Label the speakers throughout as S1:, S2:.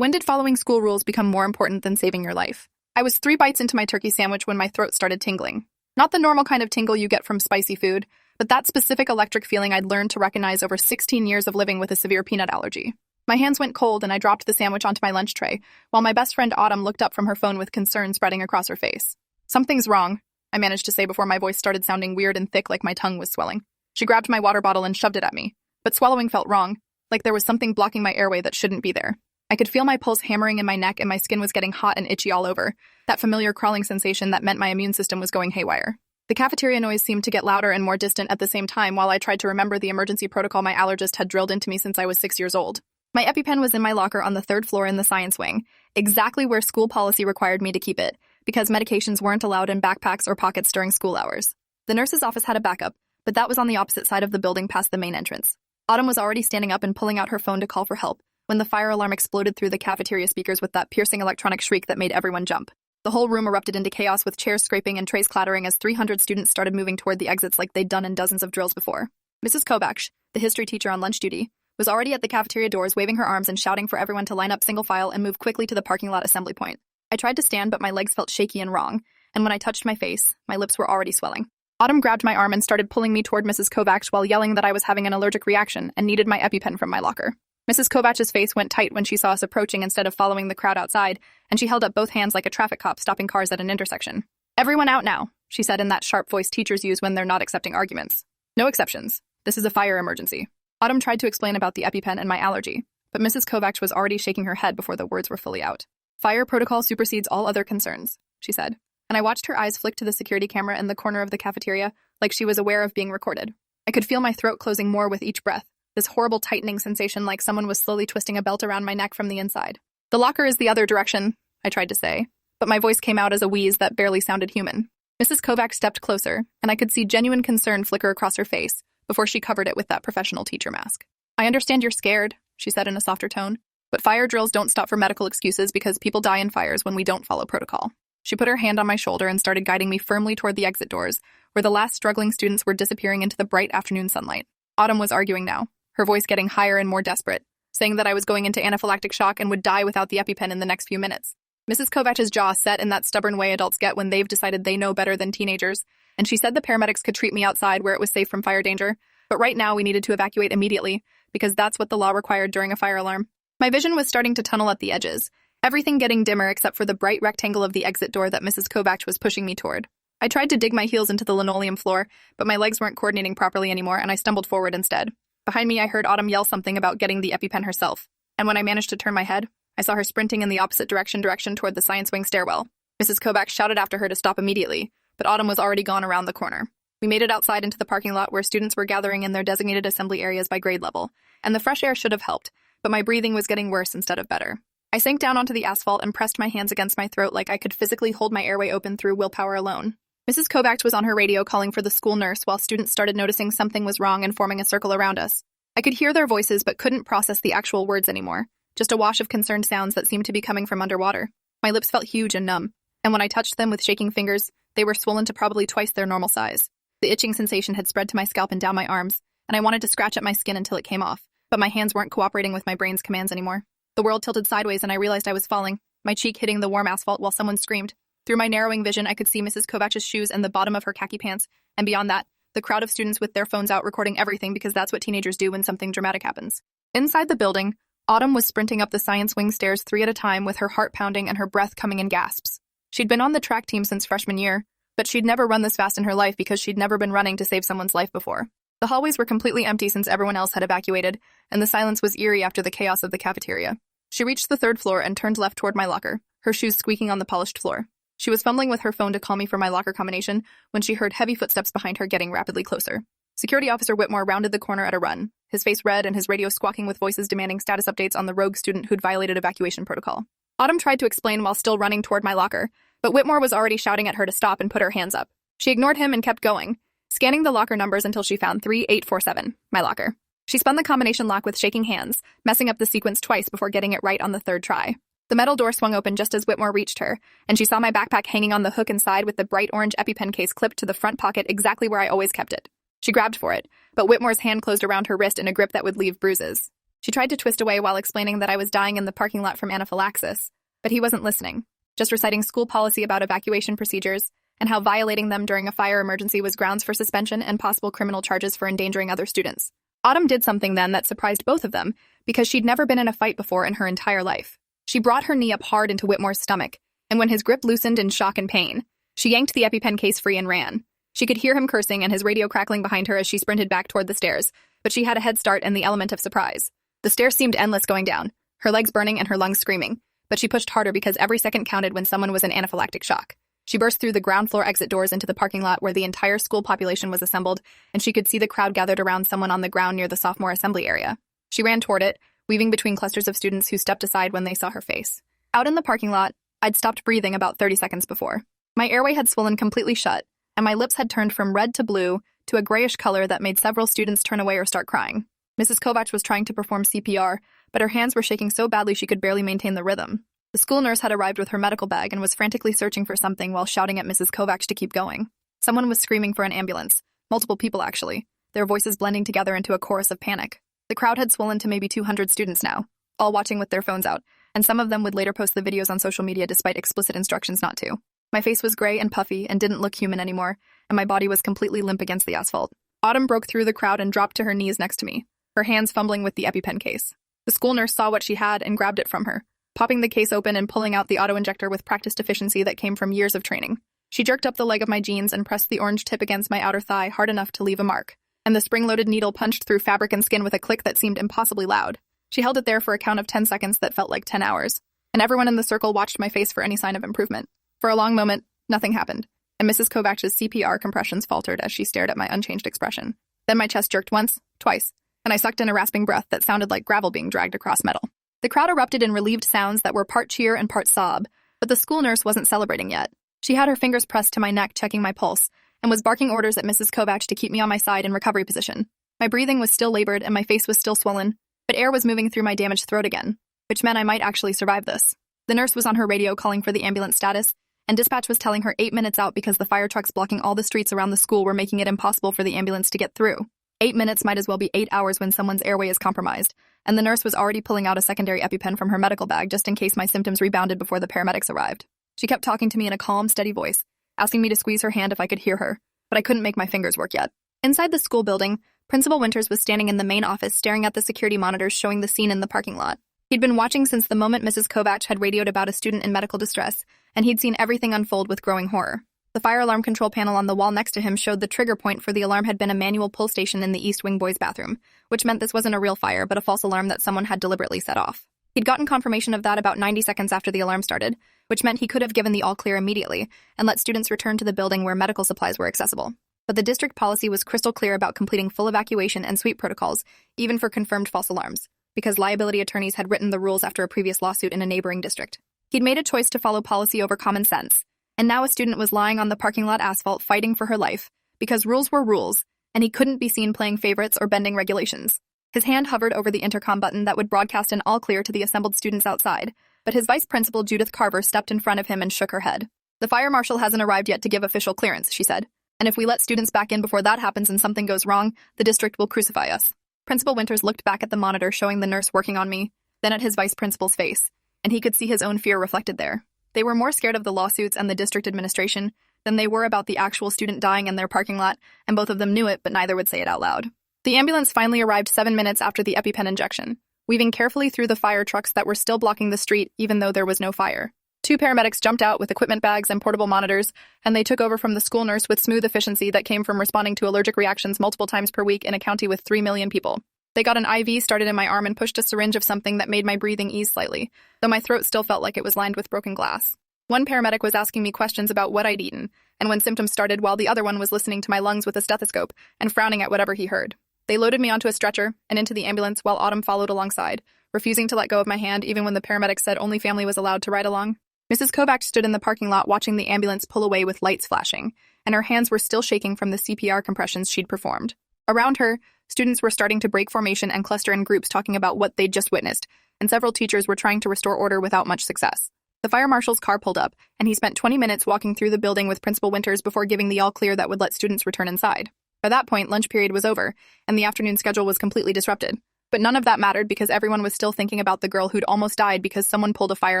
S1: When did following school rules become more important than saving your life? I was 3 bites into my turkey sandwich when my throat started tingling. Not the normal kind of tingle you get from spicy food, but that specific electric feeling I'd learned to recognize over 16 years of living with a severe peanut allergy. My hands went cold and I dropped the sandwich onto my lunch tray, while my best friend Autumn looked up from her phone with concern spreading across her face. "Something's wrong," I managed to say before my voice started sounding weird and thick like my tongue was swelling. She grabbed my water bottle and shoved it at me, but swallowing felt wrong, like there was something blocking my airway that shouldn't be there. I could feel my pulse hammering in my neck and my skin was getting hot and itchy all over, that familiar crawling sensation that meant my immune system was going haywire. The cafeteria noise seemed to get louder and more distant at the same time while I tried to remember the emergency protocol my allergist had drilled into me since I was 6 years old. My EpiPen was in my locker on the 3rd floor in the science wing, exactly where school policy required me to keep it, because medications weren't allowed in backpacks or pockets during school hours. The nurse's office had a backup, but that was on the opposite side of the building past the main entrance. Autumn was already standing up and pulling out her phone to call for help when the fire alarm exploded through the cafeteria speakers with that piercing electronic shriek that made everyone jump. The whole room erupted into chaos with chairs scraping and trays clattering as 300 students started moving toward the exits like they'd done in dozens of drills before. Mrs. Kovacs, the history teacher on lunch duty, was already at the cafeteria doors waving her arms and shouting for everyone to line up single file and move quickly to the parking lot assembly point. I tried to stand, but my legs felt shaky and wrong, and when I touched my face, my lips were already swelling. Autumn grabbed my arm and started pulling me toward Mrs. Kovacs while yelling that I was having an allergic reaction and needed my EpiPen from my locker. Mrs. Kovacs' face went tight when she saw us approaching instead of following the crowd outside, and she held up both hands like a traffic cop stopping cars at an intersection. "Everyone out now," she said in that sharp voice teachers use when they're not accepting arguments. "No exceptions. This is a fire emergency." Autumn tried to explain about the EpiPen and my allergy, but Mrs. Kovacs was already shaking her head before the words were fully out. "Fire protocol supersedes all other concerns," she said, and I watched her eyes flick to the security camera in the corner of the cafeteria like she was aware of being recorded. I could feel my throat closing more with each breath, this horrible tightening sensation like someone was slowly twisting a belt around my neck from the inside. "The locker is the other direction," I tried to say, but my voice came out as a wheeze that barely sounded human. Mrs. Kovacs stepped closer, and I could see genuine concern flicker across her face before she covered it with that professional teacher mask. "I understand you're scared," she said in a softer tone, "but fire drills don't stop for medical excuses because people die in fires when we don't follow protocol." She put her hand on my shoulder and started guiding me firmly toward the exit doors, where the last struggling students were disappearing into the bright afternoon sunlight. Autumn was arguing now, her voice getting higher and more desperate, saying that I was going into anaphylactic shock and would die without the EpiPen in the next few minutes. Mrs. Kovacs' jaw set in that stubborn way adults get when they've decided they know better than teenagers, and she said the paramedics could treat me outside where it was safe from fire danger, but right now we needed to evacuate immediately, because that's what the law required during a fire alarm. My vision was starting to tunnel at the edges, everything getting dimmer except for the bright rectangle of the exit door that Mrs. Kovacs was pushing me toward. I tried to dig my heels into the linoleum floor, but my legs weren't coordinating properly anymore, and I stumbled forward instead. Behind me, I heard Autumn yell something about getting the EpiPen herself, and when I managed to turn my head, I saw her sprinting in the opposite direction toward the science wing stairwell. Mrs. Kovacs shouted after her to stop immediately, but Autumn was already gone around the corner. We made it outside into the parking lot where students were gathering in their designated assembly areas by grade level, and the fresh air should have helped, but my breathing was getting worse instead of better. I sank down onto the asphalt and pressed my hands against my throat like I could physically hold my airway open through willpower alone. Mrs. Kovacs was on her radio calling for the school nurse while students started noticing something was wrong and forming a circle around us. I could hear their voices but couldn't process the actual words anymore, just a wash of concerned sounds that seemed to be coming from underwater. My lips felt huge and numb, and when I touched them with shaking fingers, they were swollen to probably twice their normal size. The itching sensation had spread to my scalp and down my arms, and I wanted to scratch at my skin until it came off, but my hands weren't cooperating with my brain's commands anymore. The world tilted sideways and I realized I was falling, my cheek hitting the warm asphalt while someone screamed. Through my narrowing vision, I could see Mrs. Kovacs' shoes and the bottom of her khaki pants, and beyond that, the crowd of students with their phones out recording everything because that's what teenagers do when something dramatic happens. Inside the building, Autumn was sprinting up the science wing stairs 3 at a time with her heart pounding and her breath coming in gasps. She'd been on the track team since freshman year, but she'd never run this fast in her life because she'd never been running to save someone's life before. The hallways were completely empty since everyone else had evacuated, and the silence was eerie after the chaos of the cafeteria. She reached the 3rd floor and turned left toward my locker, her shoes squeaking on the polished floor. She was fumbling with her phone to call me for my locker combination when she heard heavy footsteps behind her getting rapidly closer. Security Officer Whitmore rounded the corner at a run, his face red and his radio squawking with voices demanding status updates on the rogue student who'd violated evacuation protocol. Autumn tried to explain while still running toward my locker, but Whitmore was already shouting at her to stop and put her hands up. She ignored him and kept going, scanning the locker numbers until she found 3847, my locker. She spun the combination lock with shaking hands, messing up the sequence twice before getting it right on the 3rd try. The metal door swung open just as Whitmore reached her, and she saw my backpack hanging on the hook inside with the bright orange EpiPen case clipped to the front pocket exactly where I always kept it. She grabbed for it, but Whitmore's hand closed around her wrist in a grip that would leave bruises. She tried to twist away while explaining that I was dying in the parking lot from anaphylaxis, but he wasn't listening, just reciting school policy about evacuation procedures and how violating them during a fire emergency was grounds for suspension and possible criminal charges for endangering other students. Autumn did something then that surprised both of them because she'd never been in a fight before in her entire life. She brought her knee up hard into Whitmore's stomach, and when his grip loosened in shock and pain, she yanked the EpiPen case free and ran. She could hear him cursing and his radio crackling behind her as she sprinted back toward the stairs, but she had a head start and the element of surprise. The stairs seemed endless going down, her legs burning and her lungs screaming, but she pushed harder because every second counted when someone was in anaphylactic shock. She burst through the ground floor exit doors into the parking lot where the entire school population was assembled, and she could see the crowd gathered around someone on the ground near the sophomore assembly area. She ran toward it, weaving between clusters of students who stepped aside when they saw her face. Out in the parking lot, I'd stopped breathing about 30 seconds before. My airway had swollen completely shut, and my lips had turned from red to blue to a grayish color that made several students turn away or start crying. Mrs. Kovacs was trying to perform CPR, but her hands were shaking so badly she could barely maintain the rhythm. The school nurse had arrived with her medical bag and was frantically searching for something while shouting at Mrs. Kovacs to keep going. Someone was screaming for an ambulance. Multiple people, actually, their voices blending together into a chorus of panic. The crowd had swollen to maybe 200 students now, all watching with their phones out, and some of them would later post the videos on social media despite explicit instructions not to. My face was gray and puffy and didn't look human anymore, and my body was completely limp against the asphalt. Autumn broke through the crowd and dropped to her knees next to me, her hands fumbling with the EpiPen case. The school nurse saw what she had and grabbed it from her, popping the case open and pulling out the auto-injector with practiced efficiency that came from years of training. She jerked up the leg of my jeans and pressed the orange tip against my outer thigh hard enough to leave a mark, and the spring-loaded needle punched through fabric and skin with a click that seemed impossibly loud. She held it there for a count of 10 seconds that felt like 10 hours, and everyone in the circle watched my face for any sign of improvement. For a long moment, nothing happened, and Mrs. Kovacs' CPR compressions faltered as she stared at my unchanged expression. Then my chest jerked once, twice, and I sucked in a rasping breath that sounded like gravel being dragged across metal. The crowd erupted in relieved sounds that were part cheer and part sob, but the school nurse wasn't celebrating yet. She had her fingers pressed to my neck, checking my pulse, and was barking orders at Mrs. Kovacs to keep me on my side in recovery position. My breathing was still labored and my face was still swollen, but air was moving through my damaged throat again, which meant I might actually survive this. The nurse was on her radio calling for the ambulance status, and dispatch was telling her 8 minutes out because the fire trucks blocking all the streets around the school were making it impossible for the ambulance to get through. 8 minutes might as well be 8 hours when someone's airway is compromised, and the nurse was already pulling out a secondary EpiPen from her medical bag just in case my symptoms rebounded before the paramedics arrived. She kept talking to me in a calm, steady voice, asking me to squeeze her hand if I could hear her, but I couldn't make my fingers work yet. Inside the school building, Principal Winters was standing in the main office staring at the security monitors showing the scene in the parking lot. He'd been watching since the moment Mrs. Kovacs had radioed about a student in medical distress, and he'd seen everything unfold with growing horror. The fire alarm control panel on the wall next to him showed the trigger point for the alarm had been a manual pull station in the East Wing boys' bathroom, which meant this wasn't a real fire but a false alarm that someone had deliberately set off. He'd gotten confirmation of that about 90 seconds after the alarm started, which meant he could have given the all-clear immediately and let students return to the building where medical supplies were accessible. But the district policy was crystal clear about completing full evacuation and sweep protocols, even for confirmed false alarms, because liability attorneys had written the rules after a previous lawsuit in a neighboring district. He'd made a choice to follow policy over common sense, and now a student was lying on the parking lot asphalt fighting for her life, because rules were rules, and he couldn't be seen playing favorites or bending regulations. His hand hovered over the intercom button that would broadcast an all-clear to the assembled students outside, but his vice principal, Judith Carver, stepped in front of him and shook her head. "The fire marshal hasn't arrived yet to give official clearance," she said, "and if we let students back in before that happens and something goes wrong, the district will crucify us." Principal Winters looked back at the monitor showing the nurse working on me, then at his vice principal's face, and he could see his own fear reflected there. They were more scared of the lawsuits and the district administration than they were about the actual student dying in their parking lot, and both of them knew it, but neither would say it out loud. The ambulance finally arrived 7 minutes after the EpiPen injection, weaving carefully through the fire trucks that were still blocking the street even though there was no fire. 2 paramedics jumped out with equipment bags and portable monitors, and they took over from the school nurse with smooth efficiency that came from responding to allergic reactions multiple times per week in a county with 3 million people. They got an IV started in my arm and pushed a syringe of something that made my breathing ease slightly, though my throat still felt like it was lined with broken glass. One paramedic was asking me questions about what I'd eaten, and when symptoms started, while the other one was listening to my lungs with a stethoscope and frowning at whatever he heard. They loaded me onto a stretcher and into the ambulance while Autumn followed alongside, refusing to let go of my hand even when the paramedic said only family was allowed to ride along. Mrs. Kovacs stood in the parking lot watching the ambulance pull away with lights flashing, and her hands were still shaking from the CPR compressions she'd performed. Around her, students were starting to break formation and cluster in groups talking about what they'd just witnessed, and several teachers were trying to restore order without much success. The fire marshal's car pulled up, and he spent 20 minutes walking through the building with Principal Winters before giving the all-clear that would let students return inside. By that point, lunch period was over, and the afternoon schedule was completely disrupted. But none of that mattered because everyone was still thinking about the girl who'd almost died because someone pulled a fire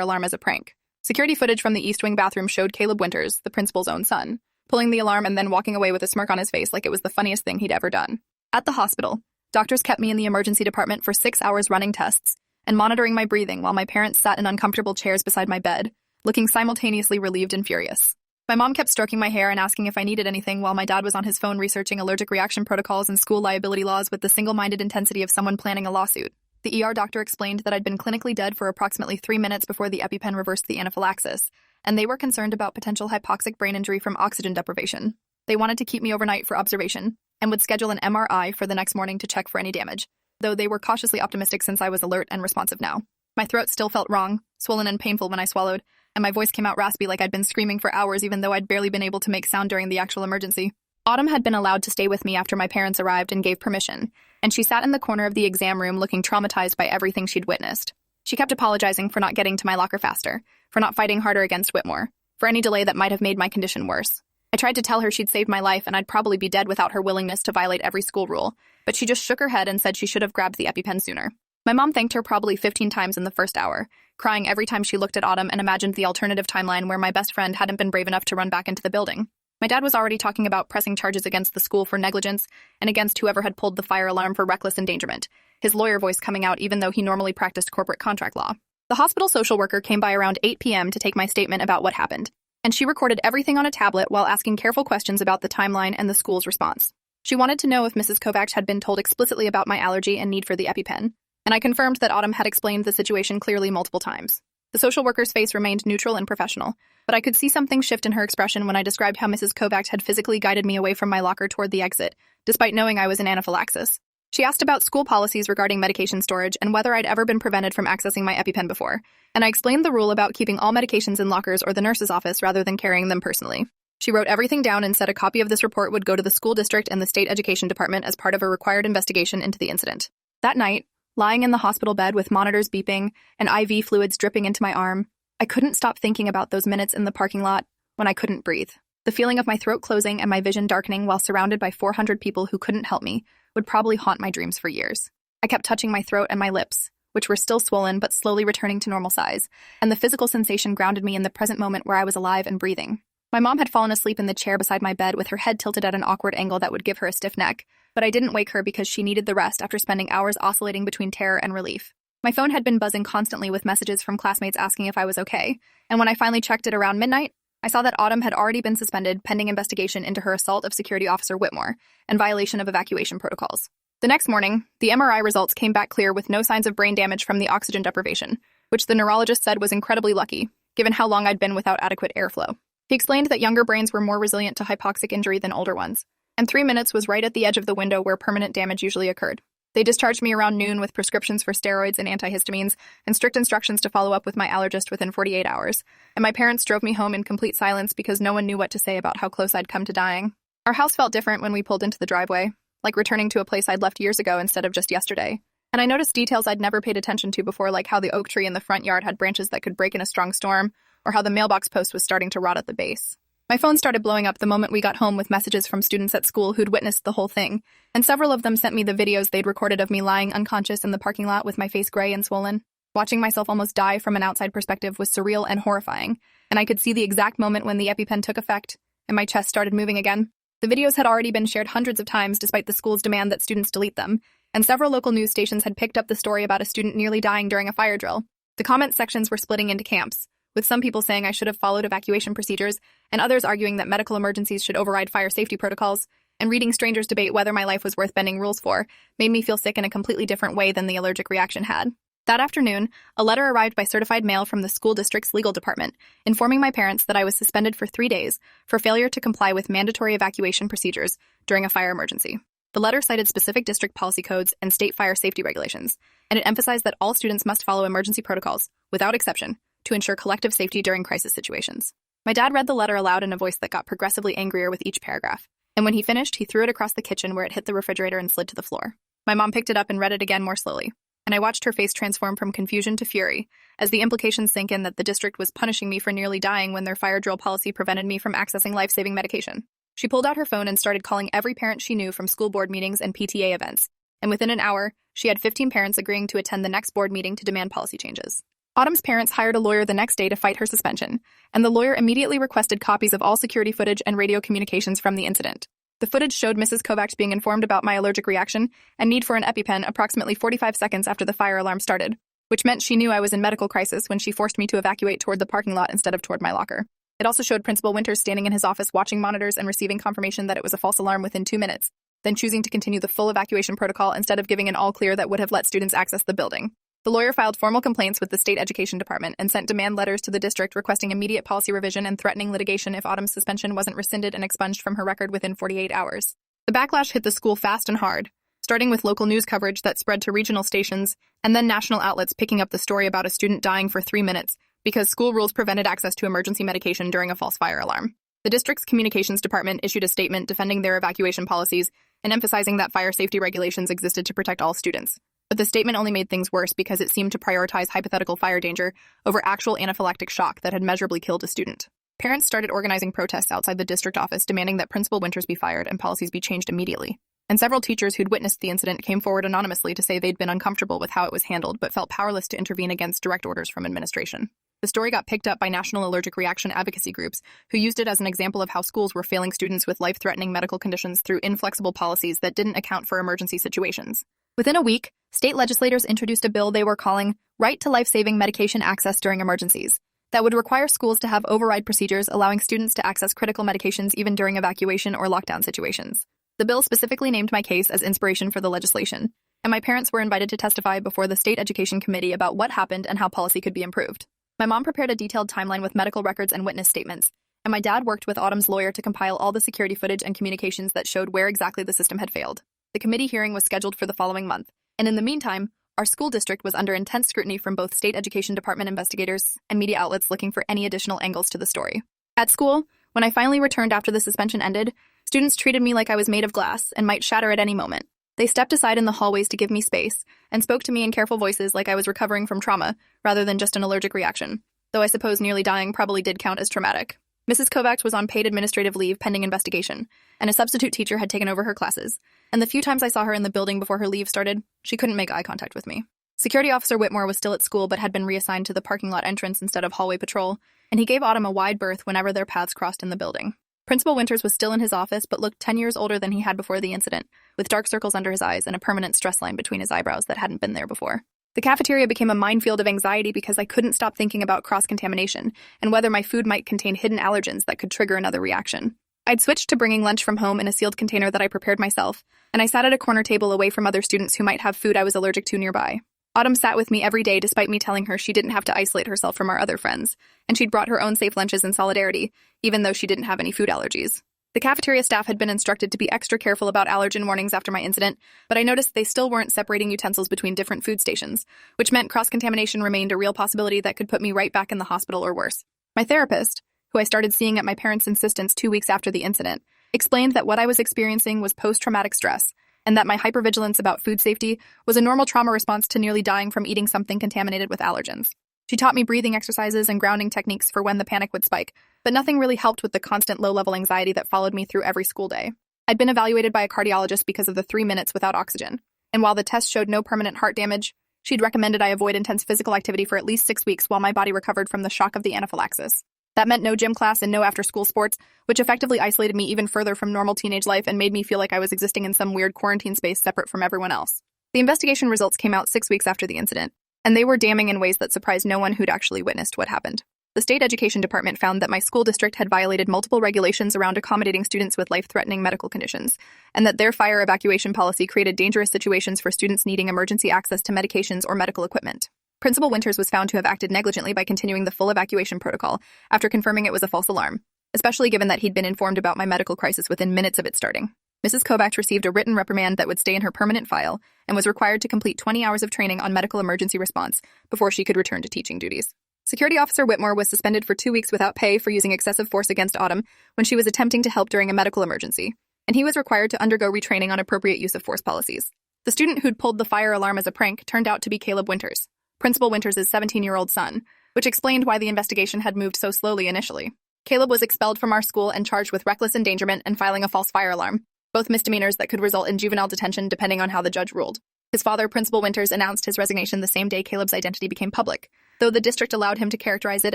S1: alarm as a prank. Security footage from the East Wing bathroom showed Caleb Winters, the principal's own son, pulling the alarm and then walking away with a smirk on his face like it was the funniest thing he'd ever done. At the hospital, doctors kept me in the emergency department for 6 hours running tests and monitoring my breathing while my parents sat in uncomfortable chairs beside my bed, looking simultaneously relieved and furious. My mom kept stroking my hair and asking if I needed anything while my dad was on his phone researching allergic reaction protocols and school liability laws with the single-minded intensity of someone planning a lawsuit. The ER doctor explained that I'd been clinically dead for approximately 3 minutes before the EpiPen reversed the anaphylaxis, and they were concerned about potential hypoxic brain injury from oxygen deprivation. They wanted to keep me overnight for observation and would schedule an MRI for the next morning to check for any damage, though they were cautiously optimistic since I was alert and responsive now. My throat still felt wrong, swollen and painful when I swallowed, and my voice came out raspy like I'd been screaming for hours even though I'd barely been able to make sound during the actual emergency. Autumn had been allowed to stay with me after my parents arrived and gave permission, and she sat in the corner of the exam room looking traumatized by everything she'd witnessed. She kept apologizing for not getting to my locker faster, for not fighting harder against Whitmore, for any delay that might have made my condition worse. I tried to tell her she'd saved my life and I'd probably be dead without her willingness to violate every school rule, but she just shook her head and said she should have grabbed the EpiPen sooner. My mom thanked her probably 15 times in the first hour, crying every time she looked at Autumn and imagined the alternative timeline where my best friend hadn't been brave enough to run back into the building. My dad was already talking about pressing charges against the school for negligence and against whoever had pulled the fire alarm for reckless endangerment, his lawyer voice coming out even though he normally practiced corporate contract law. The hospital social worker came by around 8 p.m. to take my statement about what happened, and she recorded everything on a tablet while asking careful questions about the timeline and the school's response. She wanted to know if Mrs. Kovacs had been told explicitly about my allergy and need for the EpiPen, and I confirmed that Autumn had explained the situation clearly multiple times. The social worker's face remained neutral and professional, but I could see something shift in her expression when I described how Mrs. Kovacs had physically guided me away from my locker toward the exit, despite knowing I was in anaphylaxis. She asked about school policies regarding medication storage and whether I'd ever been prevented from accessing my EpiPen before, and I explained the rule about keeping all medications in lockers or the nurse's office rather than carrying them personally. She wrote everything down and said a copy of this report would go to the school district and the state education department as part of a required investigation into the incident. That night, lying in the hospital bed with monitors beeping and IV fluids dripping into my arm, I couldn't stop thinking about those minutes in the parking lot when I couldn't breathe. The feeling of my throat closing and my vision darkening while surrounded by 400 people who couldn't help me would probably haunt my dreams for years. I kept touching my throat and my lips, which were still swollen but slowly returning to normal size, and the physical sensation grounded me in the present moment where I was alive and breathing. My mom had fallen asleep in the chair beside my bed with her head tilted at an awkward angle that would give her a stiff neck, but I didn't wake her because she needed the rest after spending hours oscillating between terror and relief. My phone had been buzzing constantly with messages from classmates asking if I was okay, and when I finally checked it around midnight, I saw that Autumn had already been suspended pending investigation into her assault of Security Officer Whitmore and violation of evacuation protocols. The next morning, the MRI results came back clear with no signs of brain damage from the oxygen deprivation, which the neurologist said was incredibly lucky, given how long I'd been without adequate airflow. He explained that younger brains were more resilient to hypoxic injury than older ones, and 3 minutes was right at the edge of the window where permanent damage usually occurred. They discharged me around noon with prescriptions for steroids and antihistamines and strict instructions to follow up with my allergist within 48 hours, and my parents drove me home in complete silence because no one knew what to say about how close I'd come to dying. Our house felt different when we pulled into the driveway, like returning to a place I'd left years ago instead of just yesterday. And I noticed details I'd never paid attention to before, like how the oak tree in the front yard had branches that could break in a strong storm, or how the mailbox post was starting to rot at the base. My phone started blowing up the moment we got home with messages from students at school who'd witnessed the whole thing, and several of them sent me the videos they'd recorded of me lying unconscious in the parking lot with my face gray and swollen. Watching myself almost die from an outside perspective was surreal and horrifying, and I could see the exact moment when the EpiPen took effect, and my chest started moving again. The videos had already been shared hundreds of times despite the school's demand that students delete them, and several local news stations had picked up the story about a student nearly dying during a fire drill. The comment sections were splitting into camps, with some people saying I should have followed evacuation procedures, and others arguing that medical emergencies should override fire safety protocols, and reading strangers debate whether my life was worth bending rules for made me feel sick in a completely different way than the allergic reaction had. That afternoon, a letter arrived by certified mail from the school district's legal department, informing my parents that I was suspended for 3 days for failure to comply with mandatory evacuation procedures during a fire emergency. The letter cited specific district policy codes and state fire safety regulations, and it emphasized that all students must follow emergency protocols, without exception, to ensure collective safety during crisis situations. My dad read the letter aloud in a voice that got progressively angrier with each paragraph, and when he finished, he threw it across the kitchen where it hit the refrigerator and slid to the floor. My mom picked it up and read it again more slowly, and I watched her face transform from confusion to fury as the implications sank in that the district was punishing me for nearly dying when their fire drill policy prevented me from accessing life-saving medication. She pulled out her phone and started calling every parent she knew from school board meetings and PTA events, and within an hour, she had 15 parents agreeing to attend the next board meeting to demand policy changes. Autumn's parents hired a lawyer the next day to fight her suspension, and the lawyer immediately requested copies of all security footage and radio communications from the incident. The footage showed Mrs. Kovacs being informed about my allergic reaction and need for an EpiPen approximately 45 seconds after the fire alarm started, which meant she knew I was in medical crisis when she forced me to evacuate toward the parking lot instead of toward my locker. It also showed Principal Winters standing in his office watching monitors and receiving confirmation that it was a false alarm within 2 minutes, then choosing to continue the full evacuation protocol instead of giving an all-clear that would have let students access the building. The lawyer filed formal complaints with the state education department and sent demand letters to the district requesting immediate policy revision and threatening litigation if Autumn's suspension wasn't rescinded and expunged from her record within 48 hours. The backlash hit the school fast and hard, starting with local news coverage that spread to regional stations and then national outlets picking up the story about a student dying for 3 minutes because school rules prevented access to emergency medication during a false fire alarm. The district's communications department issued a statement defending their evacuation policies and emphasizing that fire safety regulations existed to protect all students. But the statement only made things worse because it seemed to prioritize hypothetical fire danger over actual anaphylactic shock that had measurably killed a student. Parents started organizing protests outside the district office demanding that Principal Winters be fired and policies be changed immediately. And several teachers who'd witnessed the incident came forward anonymously to say they'd been uncomfortable with how it was handled but felt powerless to intervene against direct orders from administration. The story got picked up by national allergic reaction advocacy groups, who used it as an example of how schools were failing students with life-threatening medical conditions through inflexible policies that didn't account for emergency situations. Within a week, state legislators introduced a bill they were calling Right to Life-Saving Medication Access During Emergencies that would require schools to have override procedures allowing students to access critical medications even during evacuation or lockdown situations. The bill specifically named my case as inspiration for the legislation, and my parents were invited to testify before the state education committee about what happened and how policy could be improved. My mom prepared a detailed timeline with medical records and witness statements, and my dad worked with Autumn's lawyer to compile all the security footage and communications that showed where exactly the system had failed. The committee hearing was scheduled for the following month, and in the meantime, our school district was under intense scrutiny from both state education department investigators and media outlets looking for any additional angles to the story. At school, when I finally returned after the suspension ended, students treated me like I was made of glass and might shatter at any moment. They stepped aside in the hallways to give me space and spoke to me in careful voices like I was recovering from trauma rather than just an allergic reaction, though I suppose nearly dying probably did count as traumatic. Mrs. Kovacs was on paid administrative leave pending investigation, and a substitute teacher had taken over her classes, and the few times I saw her in the building before her leave started, she couldn't make eye contact with me. Security Officer Whitmore was still at school but had been reassigned to the parking lot entrance instead of hallway patrol, and he gave Autumn a wide berth whenever their paths crossed in the building. Principal Winters was still in his office but looked 10 years older than he had before the incident, with dark circles under his eyes and a permanent stress line between his eyebrows that hadn't been there before. The cafeteria became a minefield of anxiety because I couldn't stop thinking about cross-contamination and whether my food might contain hidden allergens that could trigger another reaction. I'd switched to bringing lunch from home in a sealed container that I prepared myself, and I sat at a corner table away from other students who might have food I was allergic to nearby. Autumn sat with me every day despite me telling her she didn't have to isolate herself from our other friends, and she'd brought her own safe lunches in solidarity, even though she didn't have any food allergies. The cafeteria staff had been instructed to be extra careful about allergen warnings after my incident, but I noticed they still weren't separating utensils between different food stations, which meant cross-contamination remained a real possibility that could put me right back in the hospital or worse. My therapist, who I started seeing at my parents' insistence 2 weeks after the incident, explained that what I was experiencing was post-traumatic stress, and that my hypervigilance about food safety was a normal trauma response to nearly dying from eating something contaminated with allergens. She taught me breathing exercises and grounding techniques for when the panic would spike, but nothing really helped with the constant low-level anxiety that followed me through every school day. I'd been evaluated by a cardiologist because of the 3 minutes without oxygen, and while the test showed no permanent heart damage, she'd recommended I avoid intense physical activity for at least 6 weeks while my body recovered from the shock of the anaphylaxis. That meant no gym class and no after-school sports, which effectively isolated me even further from normal teenage life and made me feel like I was existing in some weird quarantine space separate from everyone else. The investigation results came out 6 weeks after the incident, and they were damning in ways that surprised no one who'd actually witnessed what happened. The state education department found that my school district had violated multiple regulations around accommodating students with life-threatening medical conditions, and that their fire evacuation policy created dangerous situations for students needing emergency access to medications or medical equipment. Principal Winters was found to have acted negligently by continuing the full evacuation protocol after confirming it was a false alarm, especially given that he'd been informed about my medical crisis within minutes of it starting. Mrs. Kovacs received a written reprimand that would stay in her permanent file and was required to complete 20 hours of training on medical emergency response before she could return to teaching duties. Security Officer Whitmore was suspended for 2 weeks without pay for using excessive force against Autumn when she was attempting to help during a medical emergency, and he was required to undergo retraining on appropriate use of force policies. The student who'd pulled the fire alarm as a prank turned out to be Caleb Winters, Principal Winters' 17-year-old son, which explained why the investigation had moved so slowly initially. Caleb was expelled from our school and charged with reckless endangerment and filing a false fire alarm, both misdemeanors that could result in juvenile detention depending on how the judge ruled. His father, Principal Winters, announced his resignation the same day Caleb's identity became public, though the district allowed him to characterize it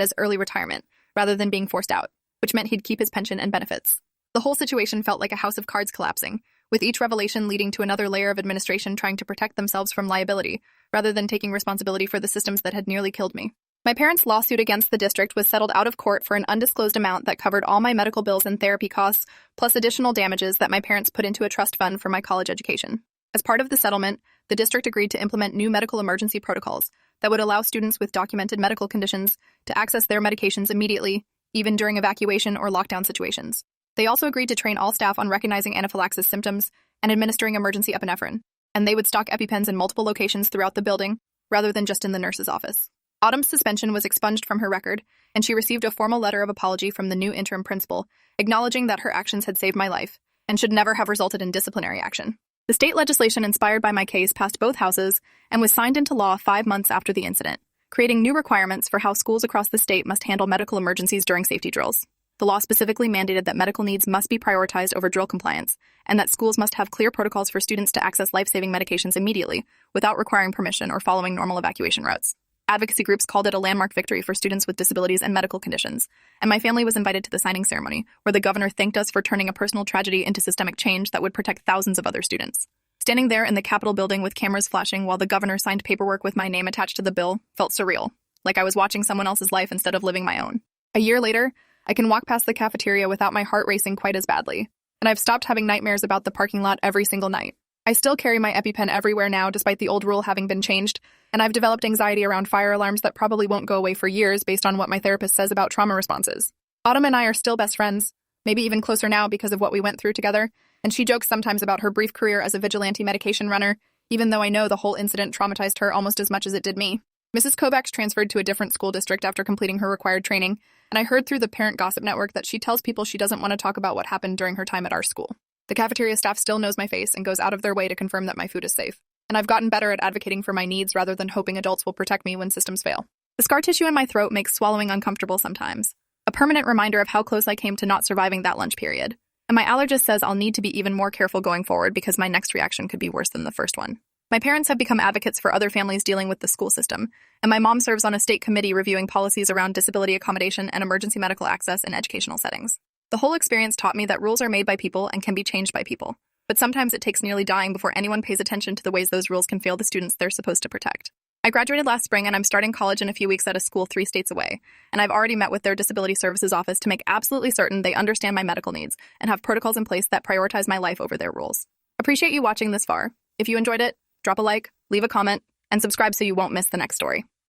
S1: as early retirement, rather than being forced out, which meant he'd keep his pension and benefits. The whole situation felt like a house of cards collapsing, with each revelation leading to another layer of administration trying to protect themselves from liability, rather than taking responsibility for the systems that had nearly killed me. My parents' lawsuit against the district was settled out of court for an undisclosed amount that covered all my medical bills and therapy costs, plus additional damages that my parents put into a trust fund for my college education. As part of the settlement, the district agreed to implement new medical emergency protocols that would allow students with documented medical conditions to access their medications immediately, even during evacuation or lockdown situations. They also agreed to train all staff on recognizing anaphylaxis symptoms and administering emergency epinephrine, and they would stock EpiPens in multiple locations throughout the building, rather than just in the nurse's office. Autumn's suspension was expunged from her record, and she received a formal letter of apology from the new interim principal, acknowledging that her actions had saved my life and should never have resulted in disciplinary action. The state legislation inspired by my case passed both houses and was signed into law 5 months after the incident, creating new requirements for how schools across the state must handle medical emergencies during safety drills. The law specifically mandated that medical needs must be prioritized over drill compliance, and that schools must have clear protocols for students to access life-saving medications immediately, without requiring permission or following normal evacuation routes. Advocacy groups called it a landmark victory for students with disabilities and medical conditions, and my family was invited to the signing ceremony, where the governor thanked us for turning a personal tragedy into systemic change that would protect thousands of other students. Standing there in the Capitol building with cameras flashing while the governor signed paperwork with my name attached to the bill felt surreal, like I was watching someone else's life instead of living my own. A year later, I can walk past the cafeteria without my heart racing quite as badly, and I've stopped having nightmares about the parking lot every single night. I still carry my EpiPen everywhere now despite the old rule having been changed, and I've developed anxiety around fire alarms that probably won't go away for years based on what my therapist says about trauma responses. Autumn and I are still best friends, maybe even closer now because of what we went through together, and she jokes sometimes about her brief career as a vigilante medication runner, even though I know the whole incident traumatized her almost as much as it did me. Mrs. Kovacs transferred to a different school district after completing her required training, and I heard through the parent gossip network that she tells people she doesn't want to talk about what happened during her time at our school. The cafeteria staff still knows my face and goes out of their way to confirm that my food is safe. And I've gotten better at advocating for my needs rather than hoping adults will protect me when systems fail. The scar tissue in my throat makes swallowing uncomfortable sometimes, a permanent reminder of how close I came to not surviving that lunch period. And my allergist says I'll need to be even more careful going forward because my next reaction could be worse than the first one. My parents have become advocates for other families dealing with the school system, and my mom serves on a state committee reviewing policies around disability accommodation and emergency medical access in educational settings. The whole experience taught me that rules are made by people and can be changed by people, but sometimes it takes nearly dying before anyone pays attention to the ways those rules can fail the students they're supposed to protect. I graduated last spring and I'm starting college in a few weeks at a school 3 states away, and I've already met with their disability services office to make absolutely certain they understand my medical needs and have protocols in place that prioritize my life over their rules. Appreciate you watching this far. If you enjoyed it, drop a like, leave a comment, and subscribe so you won't miss the next story.